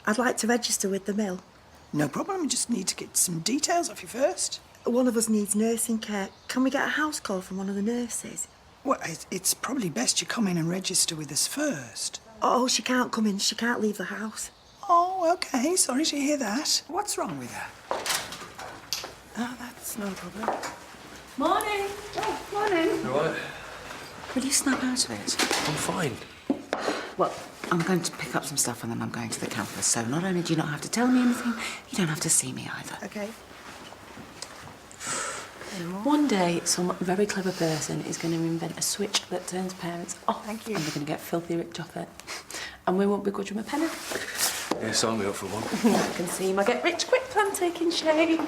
I'd like to register with the mill. No problem, we just need to get some details off you first. One of us needs nursing care. Can we get a house call from one of the nurses? Well, it's probably best you come in and register with us first. Oh, she can't come in. She can't leave the house. Oh, OK. Sorry to hear that. What's wrong with her? Oh, that's no problem. Morning. Oh, morning. You all right? Will you snap out of it? I'm fine. Well, I'm going to pick up some stuff and then I'm going to the campus. So not only do you not have to tell me anything, you don't have to see me either. OK. One day, some very clever person is going to invent a switch that turns parents off. Thank you. And they're going to get filthy rich off it. And we won't begrudge them a penny. Yeah, sign me up for one. I can see my get rich quick plan taking shape.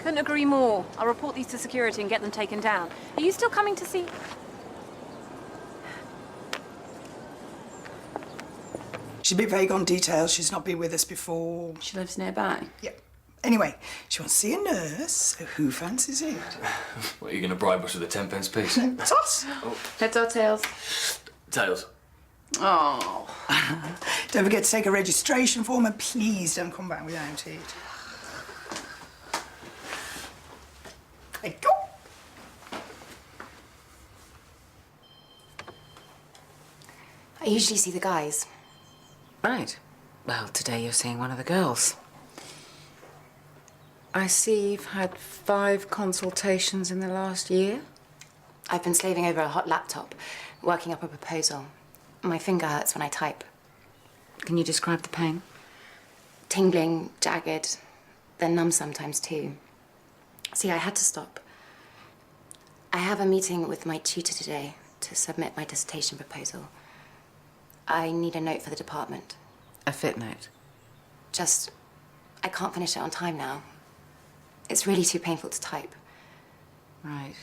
Couldn't agree more. I'll report these to security and get them taken down. Are you still coming to see... She's a bit vague on details. She's not been with us before. She lives nearby. Yep. Anyway, she wants to see a nurse, so who fancies it? What, are you going to bribe us with a 10-pence piece? It's us. Heads or tails? Tails. Oh. Don't forget to take a registration form and please don't come back without it. Hey, go! I usually see the guys. Right. Well, today you're seeing one of the girls. I see you've had 5 consultations in the last year. I've been slaving over a hot laptop, working up a proposal. My finger hurts when I type. Can you describe the pain? Tingling, jagged, then numb sometimes too. See, I had to stop. I have a meeting with my tutor today to submit my dissertation proposal. I need a note for the department. A fit note? Just, I can't finish it on time now. It's really too painful to type. Right.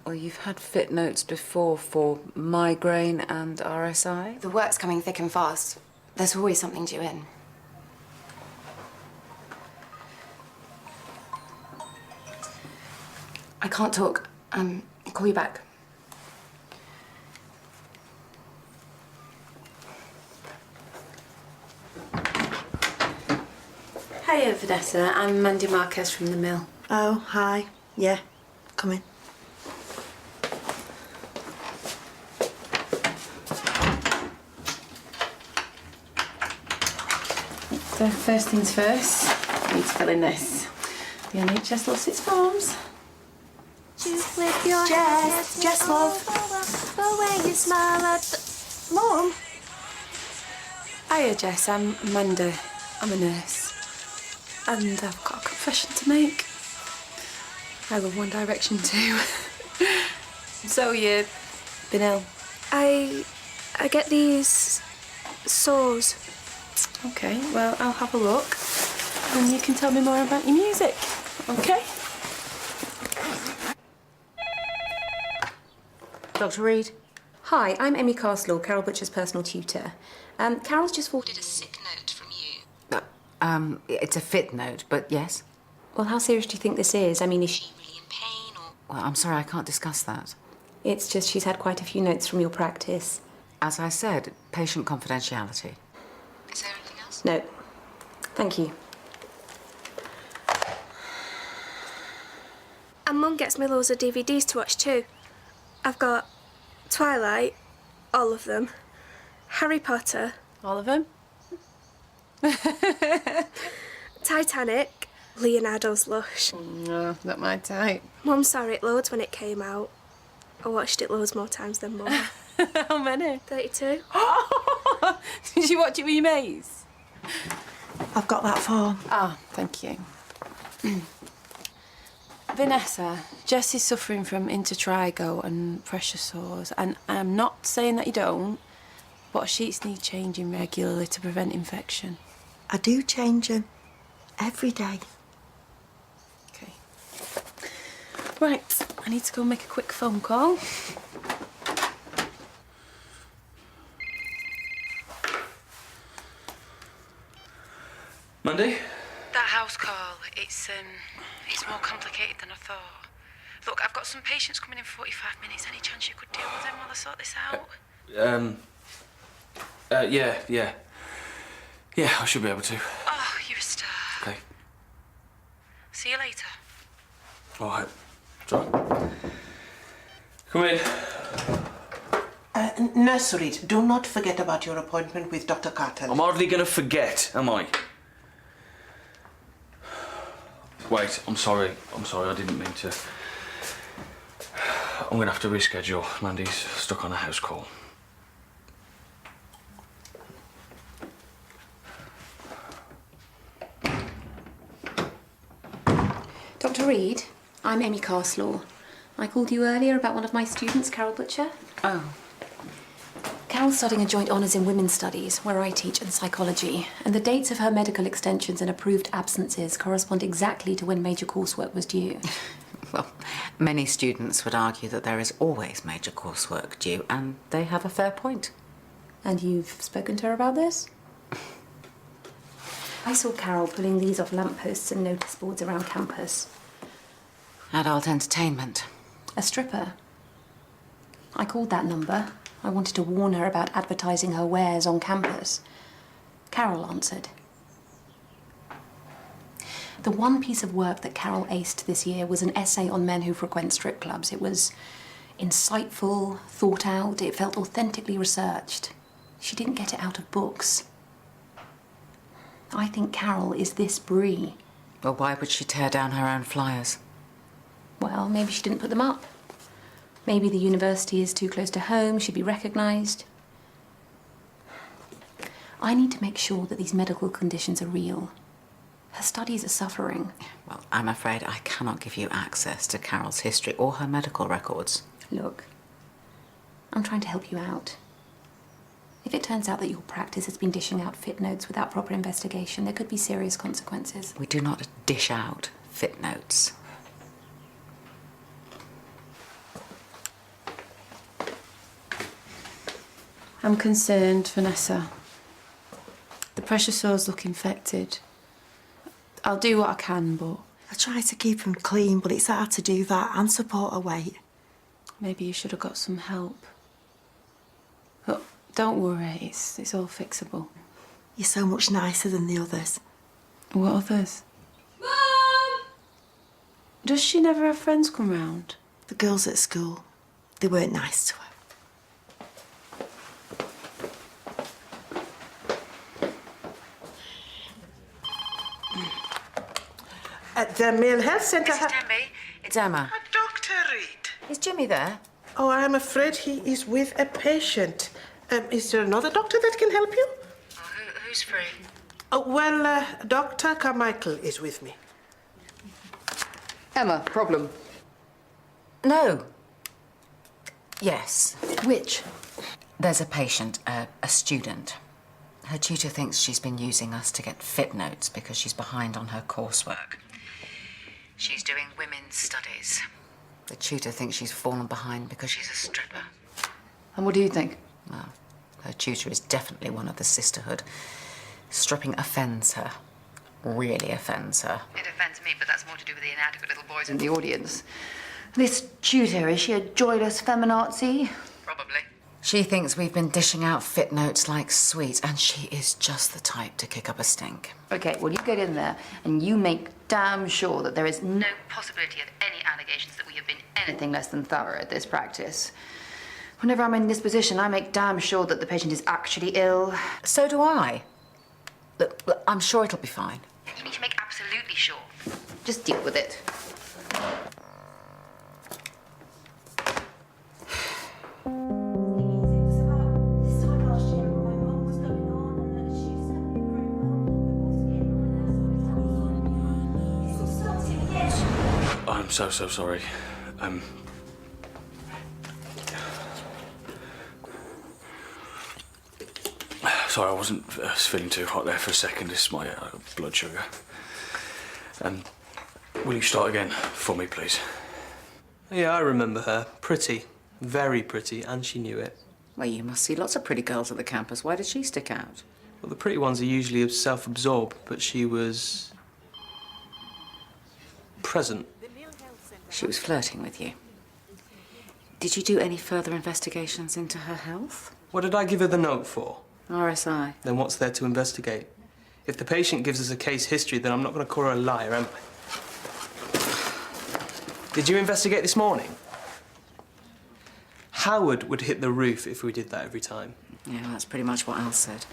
Well, you've had fit notes before for migraine and RSI? The work's coming thick and fast. There's always something due in. I can't talk. I'll call you back. Hiya, Vanessa. I'm Mandy Marquez from the mill. Oh, hi. Yeah, come in. So first things first, I need to fill in this. The NHS loves its forms. Just with your chest, just love the way you smile at the... Mom? Hiya, Jess. I'm Amanda. I'm a nurse. And I've got a confession to make. I love One Direction too. So you've been ill? I get these sores. Okay, well, I'll have a look. And you can tell me more about your music, okay? Dr. Reed? Hi, I'm Emmy Castle, Carol Butcher's personal tutor. Carol's just forwarded a sick note from you. It's a fit note, but yes. Well, how serious do you think this is? I mean, is she really in pain or...? Well, I'm sorry, I can't discuss that. It's just she's had quite a few notes from your practice. As I said, patient confidentiality. Is there anything else? No. Thank you. And Mum gets me loads of DVDs to watch too. I've got Twilight, all of them, Harry Potter. All of them? Titanic, Leonardo's Lush. No, not my type. Mum saw it loads when it came out. I watched it loads more times than Mum. How many? 32. Did you watch it with your mates? I've got that form. Ah, thank you. Vanessa, Jess is suffering from intertrigo and pressure sores, and I'm not saying that you don't, but sheets need changing regularly to prevent infection. I do change them every day. Okay. Right, I need to go make a quick phone call. Mandy? That house call. It's more complicated than I thought. Look, I've got some patients coming in 45 minutes. Any chance you could deal with them while I sort this out? Yeah, I should be able to. Oh, you're a star. Okay. See you later. All right. Sorry. Come in. Nurse Reed, do not forget about your appointment with Dr. Carter. I'm hardly going to forget, am I? Wait, I'm sorry. I didn't mean to. I'm going to have to reschedule. Mandy's stuck on a house call. Dr. Reed, I'm Amy Carslaw. I called you earlier about one of my students, Carol Butcher. Oh. Carol's studying a joint honours in women's studies, where I teach, and psychology, and the dates of her medical extensions and approved absences correspond exactly to when major coursework was due. Well, many students would argue that there is always major coursework due, and they have a fair point. And you've spoken to her about this? I saw Carol pulling these off lampposts and notice boards around campus. Adult entertainment. A stripper. I called that number. I wanted to warn her about advertising her wares on campus. Carol answered. The one piece of work that Carol aced this year was an essay on men who frequent strip clubs. It was insightful, thought out, it felt authentically researched. She didn't get it out of books. I think Carol is this Brie. Well, why would she tear down her own flyers? Well, maybe she didn't put them up. Maybe the university is too close to home, she'd be recognised. I need to make sure that these medical conditions are real. Her studies are suffering. Well, I'm afraid I cannot give you access to Carol's history or her medical records. Look, I'm trying to help you out. If it turns out that your practice has been dishing out fit notes without proper investigation, there could be serious consequences. We do not dish out fit notes. I'm concerned, Vanessa. The pressure sores look infected. I'll do what I can, but I try to keep them clean, but it's hard to do that and support her weight. maybe you should have got some help. But don't worry, it's all fixable. You're so much nicer than the others. What others? Mum! Does she never have friends come round? The girls at school, they weren't nice to her. At the Male Health Centre... Debbie, it's Emma. Dr. Reed. Is Jimmy there? Oh, I'm afraid he is with a patient. Is there another doctor that can help you? Who's free? Oh, well, Dr. Carmichael is with me. Emma, problem. No. Yes. Which? There's a patient, a student. Her tutor thinks she's been using us to get fit notes because she's behind on her coursework. She's doing women's studies. The tutor thinks she's fallen behind because she's a stripper. And what do you think? Well, her tutor is definitely one of the sisterhood. Stripping offends her. Really offends her. It offends me, but that's more to do with the inadequate little boys in the audience. This tutor, is she a joyless feminazi? Probably. She thinks we've been dishing out fit notes like sweets, and she is just the type to kick up a stink. Okay, well, you get in there and you make damn sure that there is no possibility of any allegations that we have been anything less than thorough at this practice. Whenever I'm in this position, I make damn sure that the patient is actually ill. So do I. Look, I'm sure it'll be fine. You need to make absolutely sure. Just deal with it. I'm so sorry. Sorry, I wasn't feeling too hot there for a second. This is my blood sugar. Will you start again for me, please? Yeah, I remember her. Pretty. Very pretty, and she knew it. Well, you must see lots of pretty girls at the campus. Why did she stick out? Well, the pretty ones are usually self-absorbed, but she was... present? She was flirting with you. Did you do any further investigations into her health? What did I give her the note for? RSI. Then what's there to investigate? If the patient gives us a case history, then I'm not going to call her a liar, am I? Did you investigate this morning? Howard would hit the roof if we did that every time. Yeah, that's pretty much what Al said.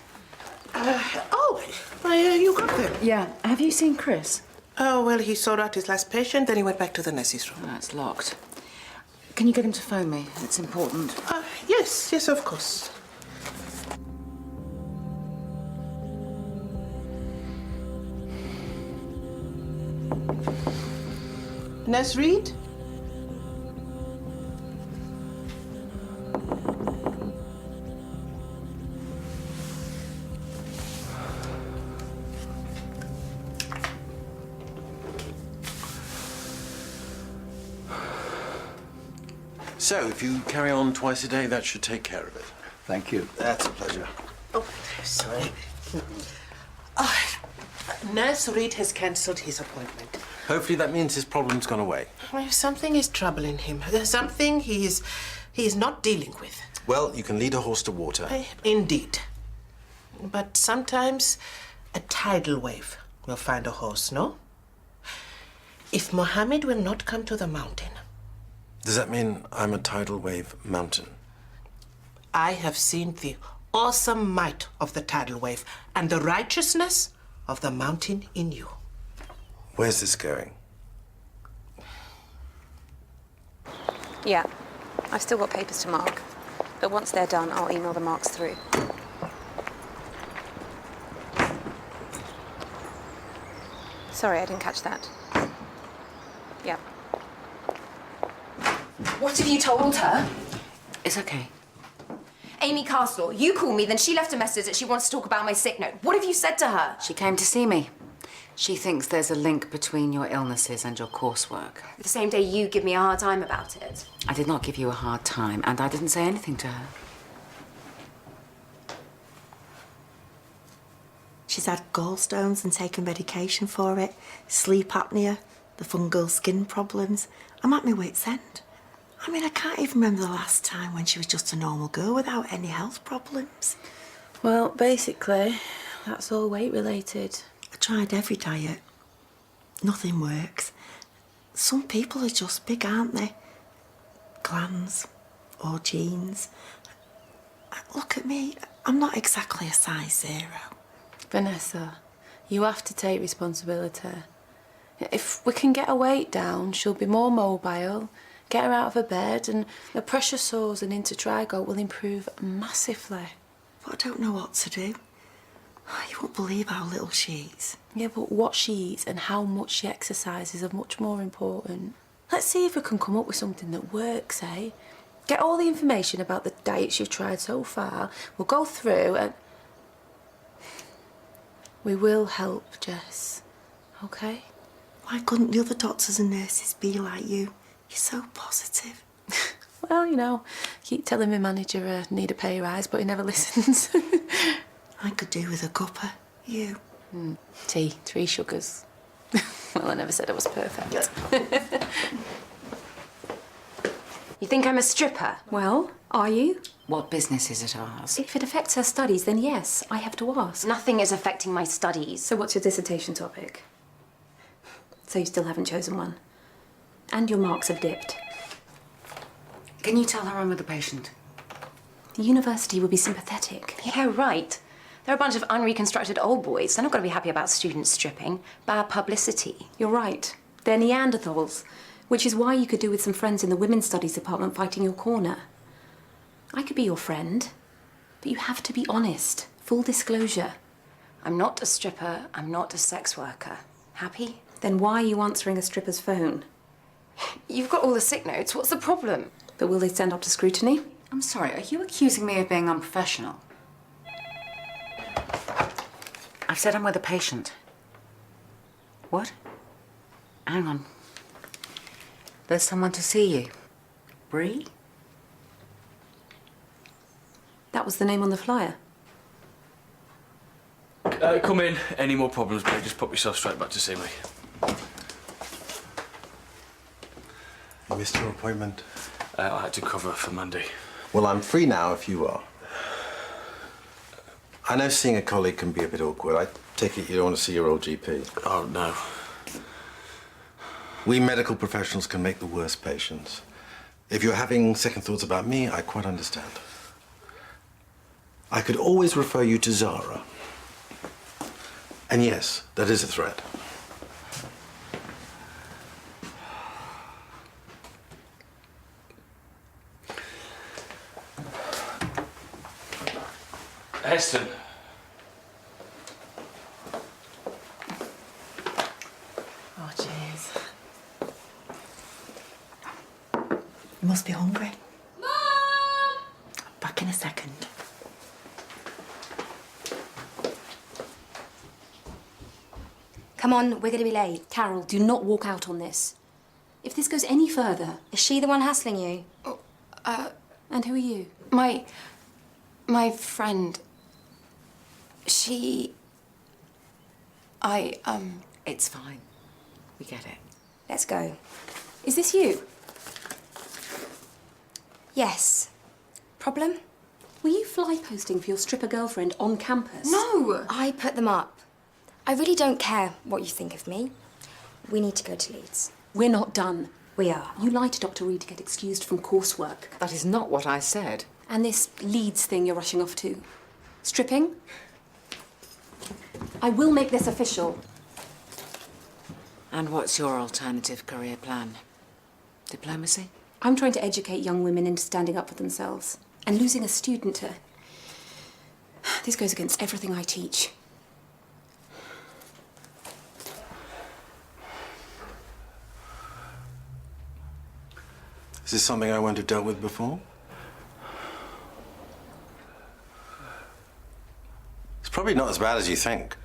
You got them? Yeah. Have you seen Chris? Oh, well, he saw out his last patient, then he went back to the nurse's room. Oh, it's locked. Can you get him to phone me? It's important. Yes, of course. Nurse Reed? So, if you carry on twice a day, that should take care of it. Thank you. That's a pleasure. Oh, sorry. Nurse Reed has cancelled his appointment. Hopefully that means his problem's gone away. Well, something is troubling him. There's something he is not dealing with. Well, you can lead a horse to water. Indeed. But sometimes a tidal wave will find a horse, no? If Mohammed will not come to the mountain... Does that mean I'm a tidal wave mountain? I have seen the awesome might of the tidal wave and the righteousness of the mountain in you. Where's this going? Yeah, I've still got papers to mark. But once they're done, I'll email the marks through. Sorry, I didn't catch that. Yeah. What have you told her? It's okay. Amy Castle, you call me, then she left a message that she wants to talk about my sick note. What have you said to her? She came to see me. She thinks there's a link between your illnesses and your coursework. The same day you give me a hard time about it. I did not give you a hard time, and I didn't say anything to her. She's had gallstones and taken medication for it, sleep apnea, the fungal skin problems. I'm at my wit's end. I mean, I can't even remember the last time when she was just a normal girl without any health problems. Well, basically, that's all weight-related. I tried every diet. Nothing works. Some people are just big, aren't they? Glands or genes. Look at me. I'm not exactly a size 0. Vanessa, you have to take responsibility. If we can get her weight down, she'll be more mobile, get her out of her bed, and the pressure sores and intertrigo will improve massively. But I don't know what to do. You won't believe how little she eats. Yeah, but what she eats and how much she exercises are much more important. Let's see if we can come up with something that works, eh? Get all the information about the diets you've tried so far. We'll go through and... We will help, Jess. OK? Why couldn't the other doctors and nurses be like you? You're so positive. Well, you know, keep telling my manager I need a pay rise, but he never listens. I could do with a cuppa. You? Tea, 3 sugars. Well, I never said I was perfect. You think I'm a stripper? Well, are you? What business is it ours? If it affects her studies, then yes, I have to ask. Nothing is affecting my studies. So what's your dissertation topic? So you still haven't chosen one? And your marks have dipped. Can you tell her I'm with the patient? The university would be sympathetic. Yeah, right. They're a bunch of unreconstructed old boys. They're not going to be happy about students stripping. Bad publicity. You're right. They're Neanderthals, which is why you could do with some friends in the women's studies department fighting your corner. I could be your friend, but you have to be honest. Full disclosure. I'm not a stripper. I'm not a sex worker. Happy? Then why are you answering a stripper's phone? You've got all the sick notes. What's the problem? But will they stand up to scrutiny? I'm sorry, are you accusing me of being unprofessional? I've said I'm with a patient. What? Hang on. There's someone to see you. Bree? That was the name on the flyer. Come in. Any more problems, mate? Just pop yourself straight back to see me. missed your appointment? I had to cover for Monday. Well, I'm free now if you are. I know seeing a colleague can be a bit awkward. I take it you don't want to see your old GP. Oh, no. We medical professionals can make the worst patients. If you're having second thoughts about me, I quite understand. I could always refer you to Zara. And yes, that is a threat. Heston. Oh, cheers. You must be hungry. Mom! Back in a second. Come on, we're going to be late. Carol, do not walk out on this. If this goes any further... Is she the one hassling you? And who are you? My friend. It's fine. We get it. Let's go. Is this you? Yes. Problem? Were you fly posting for your stripper girlfriend on campus? No! I put them up. I really don't care what you think of me. We need to go to Leeds. We're not done. We are. You lied to Dr. Reed to get excused from coursework. That is not what I said. And this Leeds thing you're rushing off to. Stripping? I will make this official. And what's your alternative career plan? Diplomacy? I'm trying to educate young women into standing up for themselves. And losing a student to... This goes against everything I teach. Is this something I won't have dealt with before? It's probably not as bad as you think.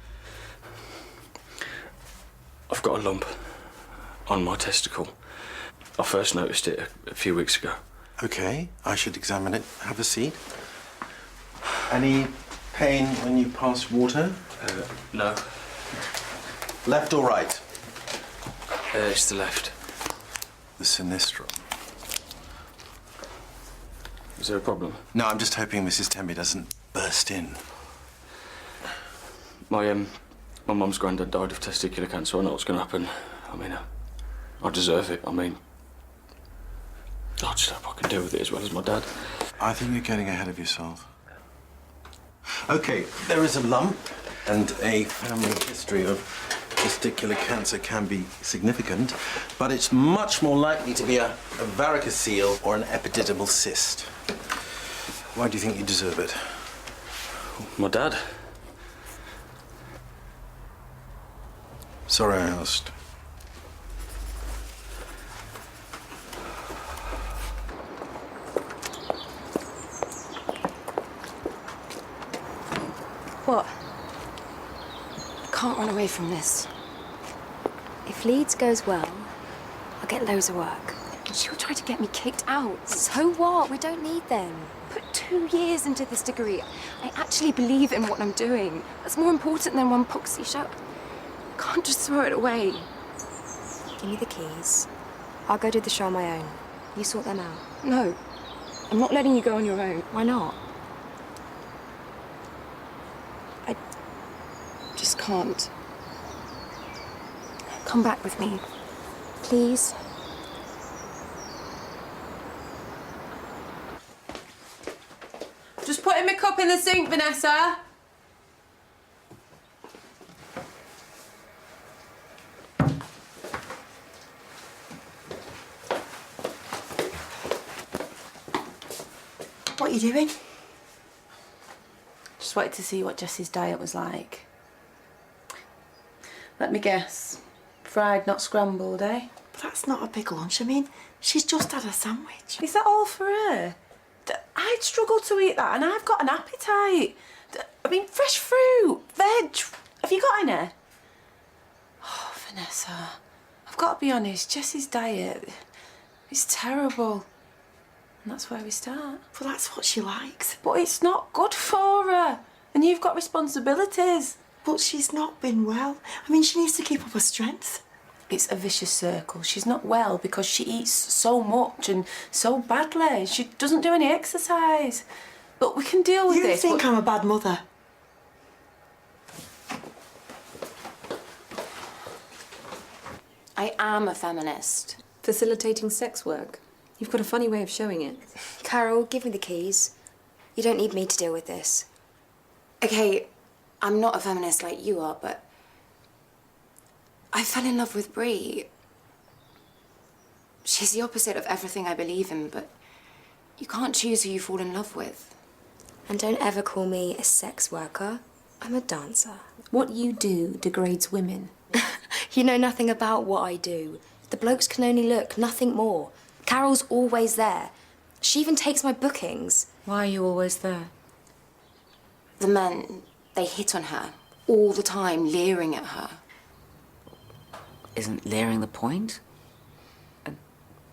I've got a lump on my testicle. I first noticed it a few weeks ago. Okay, I should examine it. Have a seat. Any pain when you pass water? No. Left or right? It's the left. The sinistrum. Is there a problem? No, I'm just hoping Mrs. Temby doesn't burst in. My mum's granddad died of testicular cancer. I know what's going to happen. I mean, I deserve it. I mean, I just hope I can deal with it as well as my dad. I think you're getting ahead of yourself. Okay, there is a lump, and a family history of testicular cancer can be significant, but it's much more likely to be a varicocele or an epididymal cyst. Why do you think you deserve it? My dad. Sorry I asked. What? I can't run away from this. If Leeds goes well, I'll get loads of work. And she'll try to get me kicked out. So what? We don't need them. Put 2 years into this degree. I actually believe in what I'm doing. That's more important than one poxy shut. Can't just throw it away. Give me the keys. I'll go do the show on my own. You sort them out. No, I'm not letting you go on your own. Why not? I just can't. Come back with me, please. Just putting my cup in the sink, Vanessa. What are you doing? Just wanted to see what Jessie's diet was like. Let me guess. Fried, not scrambled, eh? But that's not a big lunch. I mean, she's just had a sandwich. Is that all for her? I'd struggle to eat that, and I've got an appetite. I mean, fresh fruit, veg. Have you got any? Oh, Vanessa, I've got to be honest, Jessie's diet is terrible. And that's where we start. But that's what she likes. But it's not good for her. And you've got responsibilities. But she's not been well. I mean, she needs to keep up her strength. It's a vicious circle. She's not well because she eats so much and so badly. She doesn't do any exercise. But we can deal with this. You think I'm a bad mother? I am a feminist. Facilitating sex work. You've got a funny way of showing it. Carol, give me the keys. You don't need me to deal with this. Okay, I'm not a feminist like you are, but I fell in love with Bree. She's the opposite of everything I believe in, but you can't choose who you fall in love with. And don't ever call me a sex worker. I'm a dancer. What you do degrades women. You know nothing about what I do. The blokes can only look, nothing more. Carol's always there. She even takes my bookings. Why are you always there? The men, they hit on her all the time, leering at her. Isn't leering the point?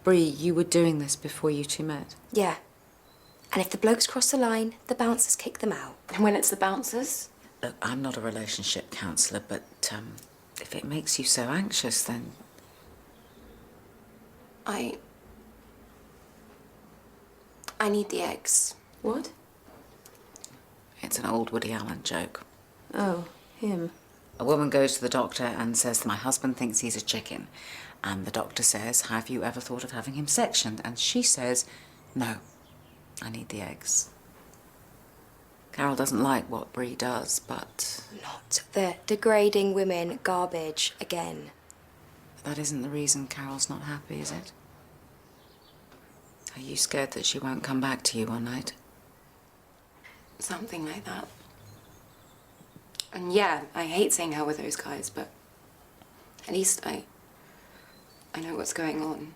Bree, you were doing this before you two met. Yeah. And if the blokes cross the line, the bouncers kick them out. And when it's the bouncers? Look, I'm not a relationship counsellor, but if it makes you so anxious, then... I need the eggs. What? It's an old Woody Allen joke. Oh, him. A woman goes to the doctor and says, my husband thinks he's a chicken. And the doctor says, have you ever thought of having him sectioned? And she says, no, I need the eggs. Carol doesn't like what Bree does, but... Not the degrading women garbage again. That isn't the reason Carol's not happy, is it? Are you scared that she won't come back to you one night? Something like that. And yeah, I hate seeing her with those guys, but at least I know what's going on.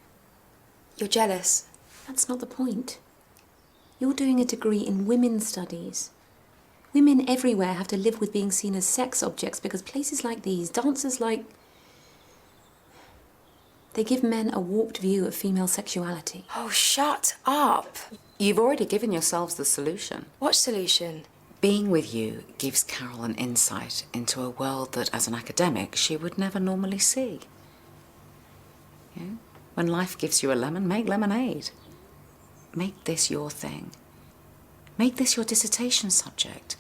You're jealous. That's not the point. You're doing a degree in women's studies. Women everywhere have to live with being seen as sex objects because places like these, dancers like... They give men a warped view of female sexuality. Oh, shut up. You've already given yourselves the solution. What solution? Being with you gives Carol an insight into a world that, as an academic, she would never normally see. Yeah? When life gives you a lemon, make lemonade. Make this your thing. Make this your dissertation subject.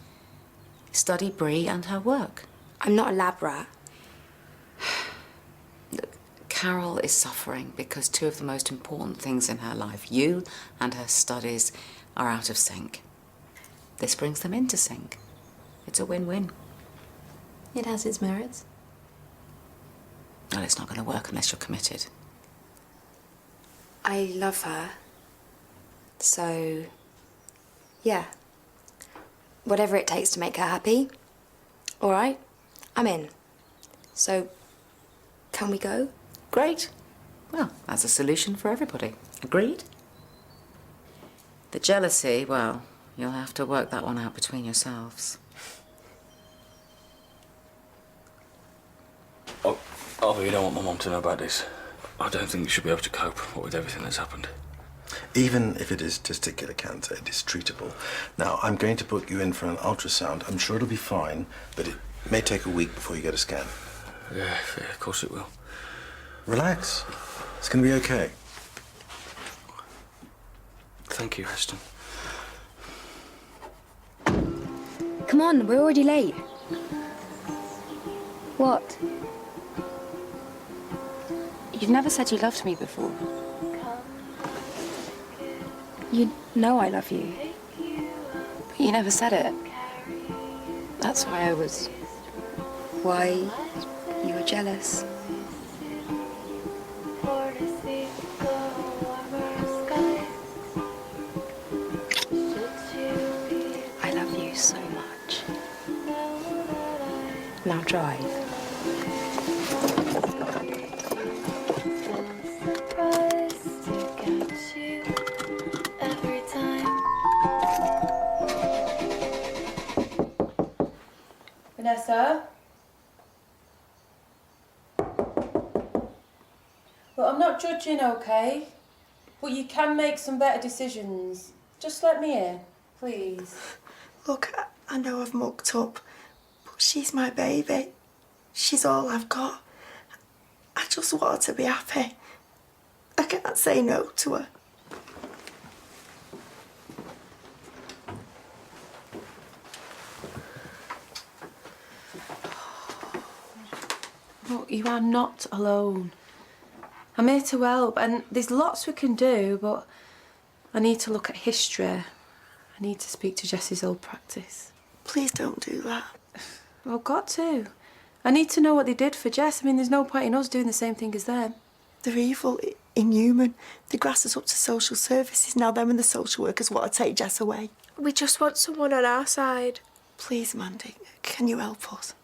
Study Bree and her work. I'm not a lab rat. Look, Carol is suffering because two of the most important things in her life, you and her studies, are out of sync. This brings them into sync. It's a win-win. It has its merits. Well, it's not going to work unless you're committed. I love her. So, yeah. Whatever it takes to make her happy. All right, I'm in. So, can we go? Great. Well, that's a solution for everybody. Agreed? The jealousy, well, you'll have to work that one out between yourselves. Oh, you don't want my mum to know about this. I don't think you should be able to cope with everything that's happened. Even if it is testicular cancer, it is treatable. Now, I'm going to put you in for an ultrasound. I'm sure it'll be fine, but it may take a week before you get a scan. Yeah, of course it will. Relax. It's going to be okay. Thank you, Heston. Come on, we're already late. What? You've never said you loved me before. You know I love you. But you never said it. That's why I was... Why you were jealous. I love you so much. Now drive. Vanessa? Well, I'm not judging, okay? But you can make some better decisions. Just let me in, please. Look, I know I've mucked up, but she's my baby. She's all I've got. I just want her to be happy. I can't say no to her. Look, you are not alone. I'm here to help, and there's lots we can do, but I need to look at history. I need to speak to Jessie's old practice. Please don't do that. I've got to. I need to know what they did for Jess. I mean, there's no point in us doing the same thing as them. They're evil, inhuman. The grass is up to social services. Now them and the social workers want to take Jess away. We just want someone on our side. Please, Mandy, can you help us?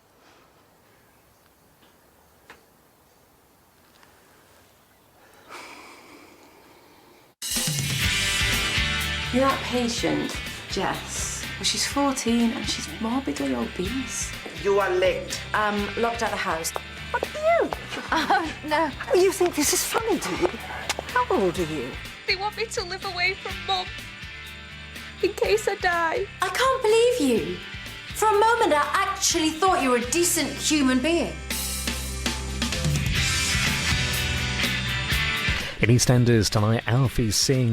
You're that patient, Jess. Well, she's 14 and she's morbidly obese. You are late. Locked out the house. What are you? No. You think this is funny, do you? How old are you? They want me to live away from Mum. In case I die. I can't believe you. For a moment, I actually thought you were a decent human being. In EastEnders tonight, Alfie's seeing